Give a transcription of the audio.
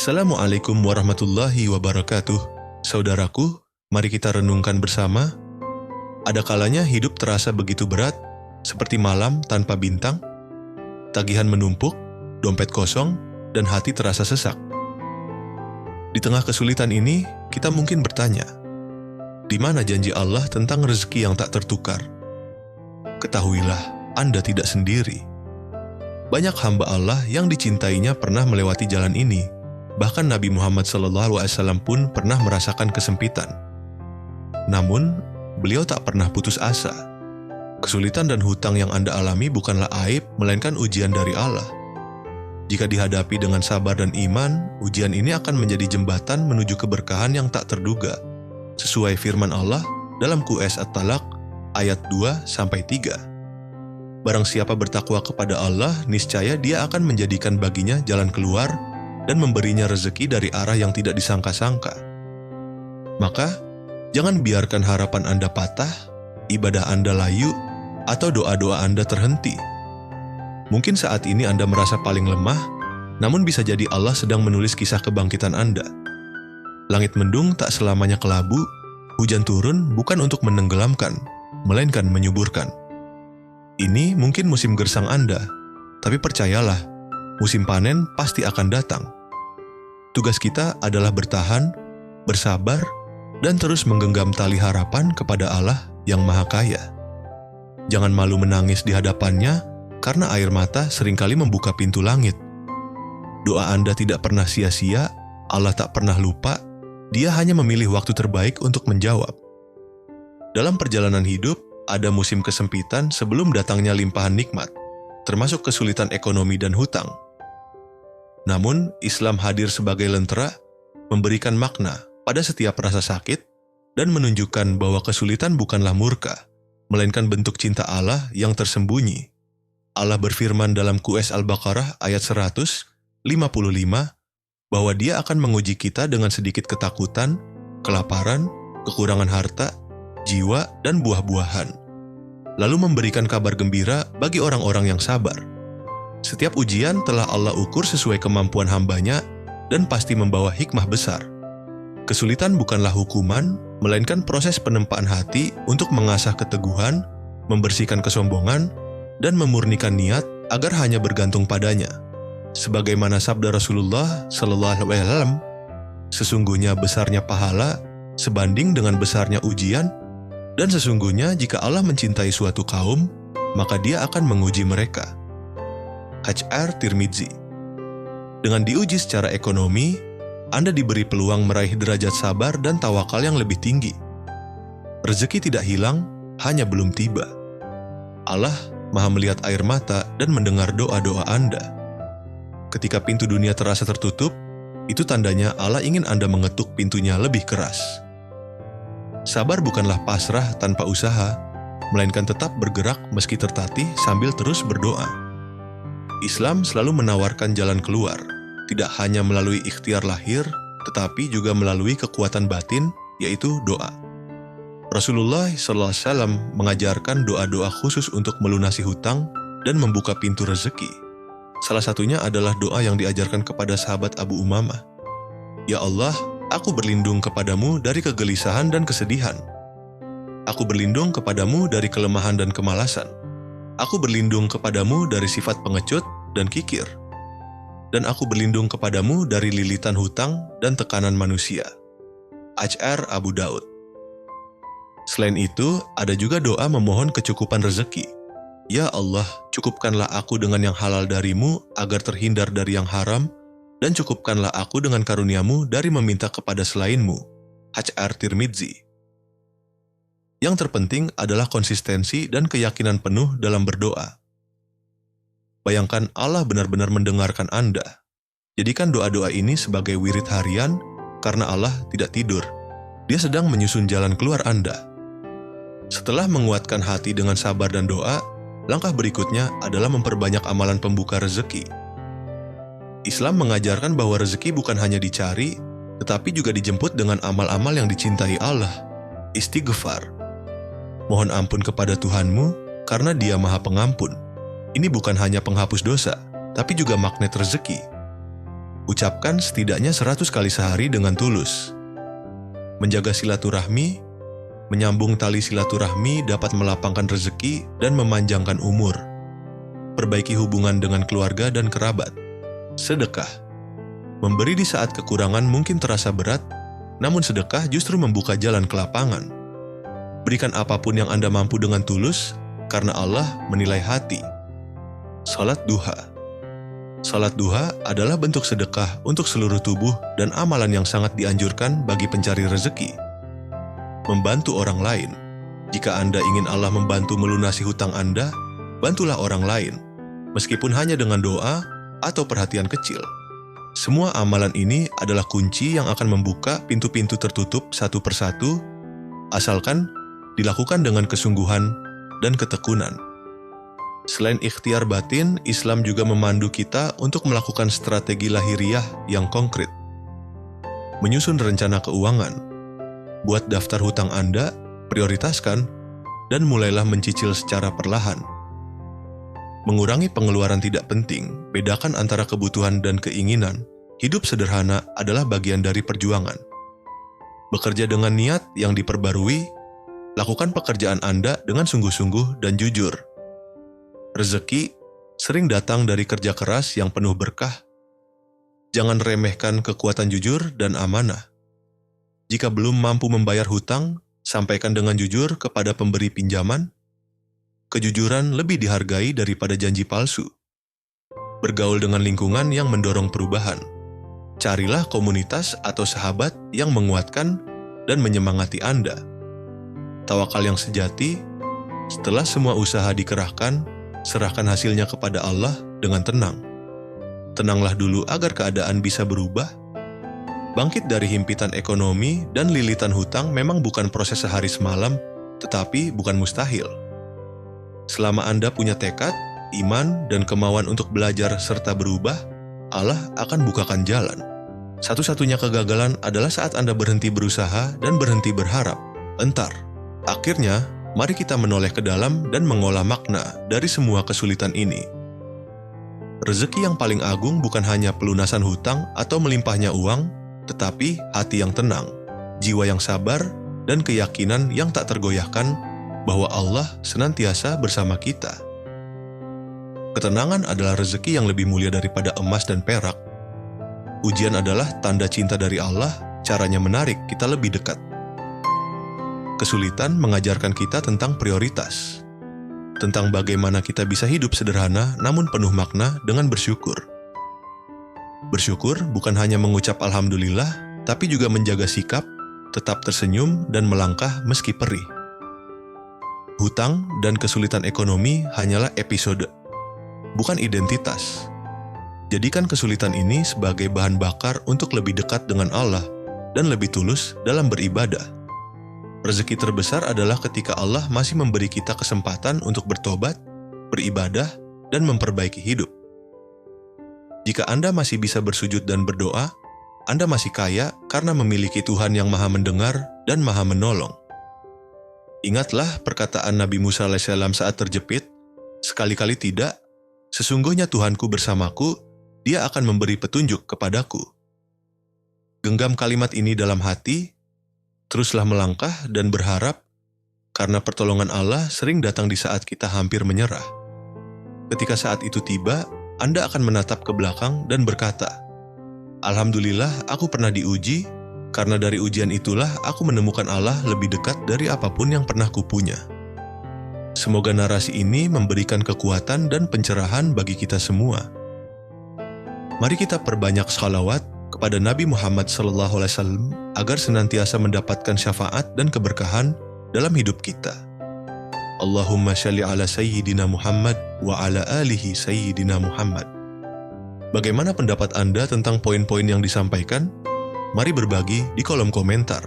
Assalamualaikum warahmatullahi wabarakatuh. Saudaraku, mari kita renungkan bersama. Ada kalanya hidup terasa begitu berat, seperti malam tanpa bintang, tagihan menumpuk, dompet kosong, dan hati terasa sesak. Di tengah kesulitan ini, kita mungkin bertanya, di mana janji Allah tentang rezeki yang tak tertukar? Ketahuilah, Anda tidak sendiri. Banyak hamba Allah yang dicintainya pernah melewati jalan ini. Bahkan Nabi Muhammad SAW pun pernah merasakan kesempitan. Namun, beliau tak pernah putus asa. Kesulitan dan hutang yang Anda alami bukanlah aib, melainkan ujian dari Allah. Jika dihadapi dengan sabar dan iman, ujian ini akan menjadi jembatan menuju keberkahan yang tak terduga, sesuai firman Allah dalam QS At-Talaq ayat 2-3. Barang siapa bertakwa kepada Allah, niscaya Dia akan menjadikan baginya jalan keluar dan memberinya rezeki dari arah yang tidak disangka-sangka. Maka, jangan biarkan harapan Anda patah, ibadah Anda layu, atau doa-doa Anda terhenti. Mungkin saat ini Anda merasa paling lemah, namun bisa jadi Allah sedang menulis kisah kebangkitan Anda. Langit mendung tak selamanya kelabu, hujan turun bukan untuk menenggelamkan, melainkan menyuburkan. Ini mungkin musim gersang Anda, tapi percayalah, musim panen pasti akan datang. Tugas kita adalah bertahan, bersabar, dan terus menggenggam tali harapan kepada Allah yang Maha Kaya. Jangan malu menangis di hadapannya, karena air mata seringkali membuka pintu langit. Doa Anda tidak pernah sia-sia, Allah tak pernah lupa, Dia hanya memilih waktu terbaik untuk menjawab. Dalam perjalanan hidup, ada musim kesempitan sebelum datangnya limpahan nikmat, termasuk kesulitan ekonomi dan hutang. Namun, Islam hadir sebagai lentera, memberikan makna pada setiap rasa sakit, dan menunjukkan bahwa kesulitan bukanlah murka, melainkan bentuk cinta Allah yang tersembunyi. Allah berfirman dalam QS Al-Baqarah ayat 155, bahwa Dia akan menguji kita dengan sedikit ketakutan, kelaparan, kekurangan harta, jiwa, dan buah-buahan, lalu memberikan kabar gembira bagi orang-orang yang sabar. Setiap ujian telah Allah ukur sesuai kemampuan hambanya dan pasti membawa hikmah besar. Kesulitan bukanlah hukuman, melainkan proses penempaan hati untuk mengasah keteguhan, membersihkan kesombongan, dan memurnikan niat agar hanya bergantung padanya. Sebagaimana sabda Rasulullah SAW, sesungguhnya besarnya pahala sebanding dengan besarnya ujian, dan sesungguhnya jika Allah mencintai suatu kaum, maka Dia akan menguji mereka. HR Tirmidzi. Dengan diuji secara ekonomi, Anda diberi peluang meraih derajat sabar dan tawakal yang lebih tinggi. Rezeki tidak hilang, hanya belum tiba. Allah Maha melihat air mata dan mendengar doa-doa Anda. Ketika pintu dunia terasa tertutup, itu tandanya Allah ingin Anda mengetuk pintunya lebih keras. Sabar bukanlah pasrah tanpa usaha, melainkan tetap bergerak meski tertatih sambil terus berdoa. Islam selalu menawarkan jalan keluar, tidak hanya melalui ikhtiar lahir, tetapi juga melalui kekuatan batin, yaitu doa. Rasulullah SAW mengajarkan doa-doa khusus untuk melunasi hutang dan membuka pintu rezeki. Salah satunya adalah doa yang diajarkan kepada sahabat Abu Umamah. Ya Allah, aku berlindung kepadamu dari kegelisahan dan kesedihan. Aku berlindung kepadamu dari kelemahan dan kemalasan. Aku berlindung kepadamu dari sifat pengecut dan kikir. Dan aku berlindung kepadamu dari lilitan hutang dan tekanan manusia. HR Abu Daud. Selain itu, ada juga doa memohon kecukupan rezeki. Ya Allah, cukupkanlah aku dengan yang halal darimu agar terhindar dari yang haram, dan cukupkanlah aku dengan karunia-Mu dari meminta kepada selain-Mu. HR Tirmidzi. Yang terpenting adalah konsistensi dan keyakinan penuh dalam berdoa. Bayangkan Allah benar-benar mendengarkan Anda. Jadikan doa-doa ini sebagai wirid harian, karena Allah tidak tidur. Dia sedang menyusun jalan keluar Anda. Setelah menguatkan hati dengan sabar dan doa, langkah berikutnya adalah memperbanyak amalan pembuka rezeki. Islam mengajarkan bahwa rezeki bukan hanya dicari, tetapi juga dijemput dengan amal-amal yang dicintai Allah. Istighfar. Mohon ampun kepada Tuhanmu, karena Dia Maha Pengampun. Ini bukan hanya penghapus dosa, tapi juga magnet rezeki. Ucapkan setidaknya 100 kali sehari dengan tulus. Menjaga silaturahmi, menyambung tali silaturahmi dapat melapangkan rezeki dan memanjangkan umur. Perbaiki hubungan dengan keluarga dan kerabat. Sedekah. Memberi di saat kekurangan mungkin terasa berat, namun sedekah justru membuka jalan kelapangan. Berikan apapun yang Anda mampu dengan tulus, karena Allah menilai hati. Salat duha. Salat duha adalah bentuk sedekah untuk seluruh tubuh dan amalan yang sangat dianjurkan bagi pencari rezeki. Membantu orang lain. Jika Anda ingin Allah membantu melunasi hutang Anda, bantulah orang lain, meskipun hanya dengan doa atau perhatian kecil. Semua amalan ini adalah kunci yang akan membuka pintu-pintu tertutup satu persatu, asalkan dilakukan dengan kesungguhan dan ketekunan. Selain ikhtiar batin, Islam juga memandu kita untuk melakukan strategi lahiriah yang konkret. Menyusun rencana keuangan. Buat daftar hutang Anda, prioritaskan, dan mulailah mencicil secara perlahan. Mengurangi pengeluaran tidak penting, bedakan antara kebutuhan dan keinginan. Hidup sederhana adalah bagian dari perjuangan. Bekerja dengan niat yang diperbarui, lakukan pekerjaan Anda dengan sungguh-sungguh dan jujur. Rezeki sering datang dari kerja keras yang penuh berkah. Jangan remehkan kekuatan jujur dan amanah. Jika belum mampu membayar hutang, sampaikan dengan jujur kepada pemberi pinjaman. Kejujuran lebih dihargai daripada janji palsu. Bergaul dengan lingkungan yang mendorong perubahan. Carilah komunitas atau sahabat yang menguatkan dan menyemangati Anda. Tawakal yang sejati, setelah semua usaha dikerahkan, serahkan hasilnya kepada Allah dengan tenang. Tenanglah dulu agar keadaan bisa berubah. Bangkit dari himpitan ekonomi dan lilitan hutang memang bukan proses sehari semalam, tetapi bukan mustahil. Selama Anda punya tekad, iman, dan kemauan untuk belajar serta berubah, Allah akan bukakan jalan. Satu-satunya kegagalan adalah saat Anda berhenti berusaha dan berhenti berharap. Entar. Akhirnya, mari kita menoleh ke dalam dan mengolah makna dari semua kesulitan ini. Rezeki yang paling agung bukan hanya pelunasan hutang atau melimpahnya uang, tetapi hati yang tenang, jiwa yang sabar, dan keyakinan yang tak tergoyahkan bahwa Allah senantiasa bersama kita. Ketenangan adalah rezeki yang lebih mulia daripada emas dan perak. Ujian adalah tanda cinta dari Allah, caranya menarik kita lebih dekat. Kesulitan mengajarkan kita tentang prioritas, tentang bagaimana kita bisa hidup sederhana namun penuh makna dengan bersyukur. Bersyukur bukan hanya mengucap alhamdulillah, tapi juga menjaga sikap, tetap tersenyum dan melangkah meski perih. Hutang dan kesulitan ekonomi hanyalah episode, bukan identitas. Jadikan kesulitan ini sebagai bahan bakar untuk lebih dekat dengan Allah dan lebih tulus dalam beribadah. Rezeki terbesar adalah ketika Allah masih memberi kita kesempatan untuk bertobat, beribadah, dan memperbaiki hidup. Jika Anda masih bisa bersujud dan berdoa, Anda masih kaya karena memiliki Tuhan yang Maha Mendengar dan Maha Menolong. Ingatlah perkataan Nabi Musa AS saat terjepit, sekali-kali tidak, sesungguhnya Tuhanku bersamaku, Dia akan memberi petunjuk kepadaku. Genggam kalimat ini dalam hati, teruslah melangkah dan berharap, karena pertolongan Allah sering datang di saat kita hampir menyerah. Ketika saat itu tiba, Anda akan menatap ke belakang dan berkata, Alhamdulillah aku pernah diuji, karena dari ujian itulah aku menemukan Allah lebih dekat dari apapun yang pernah kupunya. Semoga narasi ini memberikan kekuatan dan pencerahan bagi kita semua. Mari kita perbanyak shalawat kepada Nabi Muhammad SAW agar senantiasa mendapatkan syafaat dan keberkahan dalam hidup kita. Allahumma shalli ala Sayyidina Muhammad wa ala alihi Sayyidina Muhammad. Bagaimana pendapat Anda tentang poin-poin yang disampaikan? Mari berbagi di kolom komentar.